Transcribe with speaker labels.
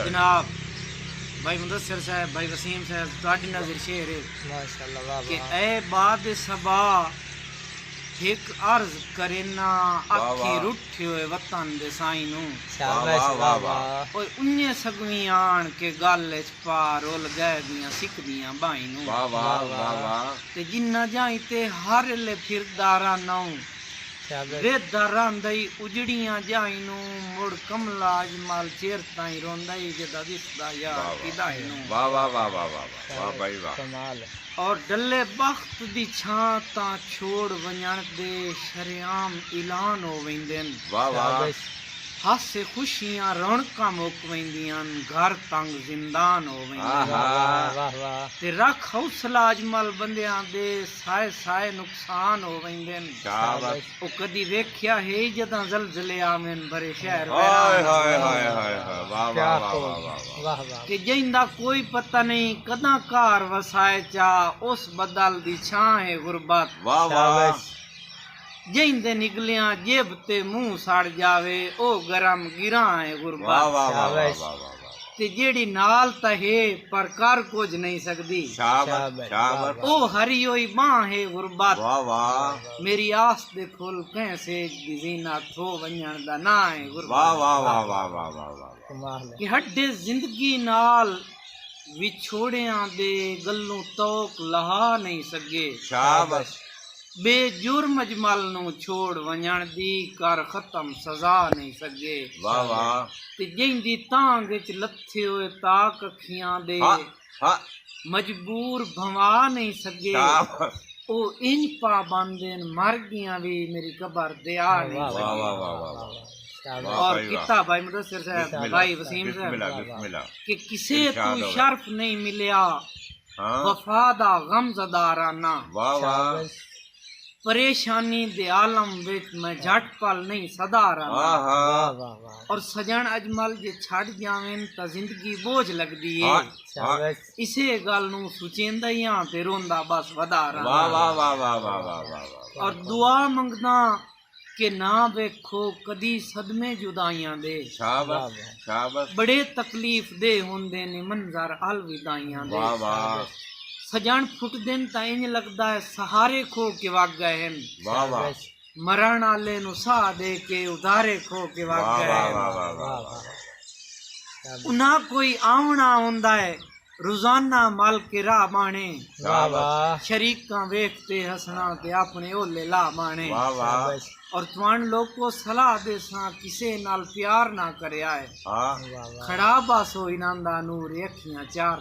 Speaker 1: जनाब भाई मुदस्सिर साहब, भाई वसीम साहब, तुहाडी नज़र शेर है
Speaker 2: माशाअल्लाह, वाह
Speaker 1: कि
Speaker 2: वाह।
Speaker 1: ए बाद सबा एक अर्ज करे ना आखी रुठे हुए वतन दे साईं नू
Speaker 2: शाबाश, वाह वाह।
Speaker 1: और उन्ने सगवी आन के गल च पा रोल गए दियां सिखदियां बाई नू
Speaker 3: वाह वाह वाह वाह।
Speaker 1: ते जिन्ना जाई ते हर ले फिरदारा नौ
Speaker 2: शाबाश,
Speaker 1: वे दरां दई उजड़ियां जाई नू मुड़ कमला अजमल चेर ताई रोंदई जदा दिसदा यार किदाई नू
Speaker 3: वाह वाह वाह वाह वाह वाह भाई वाह।
Speaker 2: कमाल।
Speaker 1: और डले बख्त दी छां तां छोड़ वञण दे शरेआम ऐलान हो वेंदन
Speaker 3: वाह वाह।
Speaker 2: शाबाश,
Speaker 1: हासे खुशियां रौनकां मुक वेंदियां घर तंग जिंदान हो वेंदन
Speaker 2: वाह वाह वाह।
Speaker 1: ते रख हौसला अजमल बंदियां दे साए साए नुकसान हो वेंदन
Speaker 3: शाबाश।
Speaker 1: ओ कदी वेख्या है जदां जलजले आवेन भरे शहर
Speaker 3: हाय
Speaker 1: वैरान
Speaker 3: हाय हाय हाय हाय वाह
Speaker 2: क्या
Speaker 3: वाह वाह
Speaker 2: तो,
Speaker 3: वाह वाह।
Speaker 2: वाह वाह।
Speaker 1: कि जिंदा कोई पता नहीं कदा कार वसाए चा उस बदल दी छां है गुरबत
Speaker 3: वाह वाह।
Speaker 2: शाबाश,
Speaker 1: जिंदे निकलियां जेब ते मुंह सड़ जावे ओ गरम गिरा है
Speaker 3: वाह
Speaker 1: गुरबत
Speaker 3: वाह वाह वाह
Speaker 2: शाबाश।
Speaker 3: वाह वाह।
Speaker 1: ते जेड़ी नाल तहे पर कर कुछ नहीं सकदी
Speaker 3: शाबाश शाबाश।
Speaker 1: ओ हरी होई बां है गुरबत
Speaker 3: वाह वाह
Speaker 1: मेरी आस दे फुल कैसे जीना थो वञण दा ना है
Speaker 3: वाह
Speaker 1: गुरबत
Speaker 3: वाह वाह वाह वाह वाह वाह।
Speaker 2: कमाल है।
Speaker 1: कि हड्डे जिंदगी नाल विछोड़ियां दे गल्लों तोक लहा नहीं सके
Speaker 3: शाबाश
Speaker 1: बेजुर्म अजमल नू छोड़ वञण दी कर खत्म सजा नहीं सके
Speaker 3: वाह वाह।
Speaker 1: ते जिंदी तांग च लथे होए ताक अखियां दे
Speaker 3: हाँ हाँ
Speaker 1: मजबूर भवा नहीं सके
Speaker 3: शाबाश।
Speaker 1: ओ इंज पाबंदन मर गियां भी मेरी कबर दे आ नहीं
Speaker 2: वाह
Speaker 3: वाह
Speaker 1: सके
Speaker 3: वाह वाह वाह वाह।
Speaker 2: शाबाश,
Speaker 3: वाह
Speaker 1: और
Speaker 3: भाई वाह।
Speaker 1: किता भाई मुदस्सिर साहब, भाई वसीम
Speaker 3: बिस्मिल्लाह
Speaker 1: साहब
Speaker 3: बिस्मिल्लाह।
Speaker 1: कि किसे
Speaker 3: इरशाद
Speaker 1: तू
Speaker 3: हो।
Speaker 1: शर्फ नहीं मिलिया
Speaker 3: हाँ
Speaker 1: वफादा गमज़दाराना
Speaker 3: वाह वाह।
Speaker 2: शाबाश,
Speaker 1: परेशानी दे आलम विच मैं झट पल नहीं सदाराना
Speaker 3: हाँ
Speaker 2: वाह
Speaker 3: हाँ
Speaker 2: वाह वाह।
Speaker 1: और सजन अजमल जे छड़ जावें तां जिंदगी बोझ लगदी है
Speaker 3: हाँ
Speaker 2: शाबाश,
Speaker 1: इसे गल नू सुचेंदा ही हां ते रोंदा बस वधारा
Speaker 3: वाह वाह वाह वाह वाह वाह वाह वाह।
Speaker 1: और दुआ मंगदा कि ना वेखो कदी सदमे जुदाइयां दे
Speaker 3: शाबाश शाबाश।
Speaker 1: बड़े तकलीफ दे हुंदे ने मंजर अलविदाइयां दे
Speaker 3: वाह वाह
Speaker 1: सजन फुटदन तां इंज लगदा है सहारे खो के वग गए हैं
Speaker 3: वाह वाह
Speaker 2: शाबाश,
Speaker 1: मरण आले नु साह दे के उधारे खो के वग
Speaker 3: वाह
Speaker 1: गए
Speaker 3: वाह
Speaker 1: हैं
Speaker 3: वाह वाह
Speaker 2: वाह
Speaker 3: वाह।
Speaker 2: वाह। शाबाश,
Speaker 1: उना कोई आवना हुंदा है रोजाना मल के राह बाणे
Speaker 2: वाह वाह।
Speaker 1: शरीकां वेखते हसना ते अपने ओले ला बाणे
Speaker 3: वाह वाह।
Speaker 2: शाबाश,
Speaker 1: और तुआन लोग को सलाह दे सा किसे नाल प्यार ना करया है
Speaker 3: हाँ
Speaker 2: वाह वाह।
Speaker 1: खड़ा बस हो इनां दा नूर अखियां चार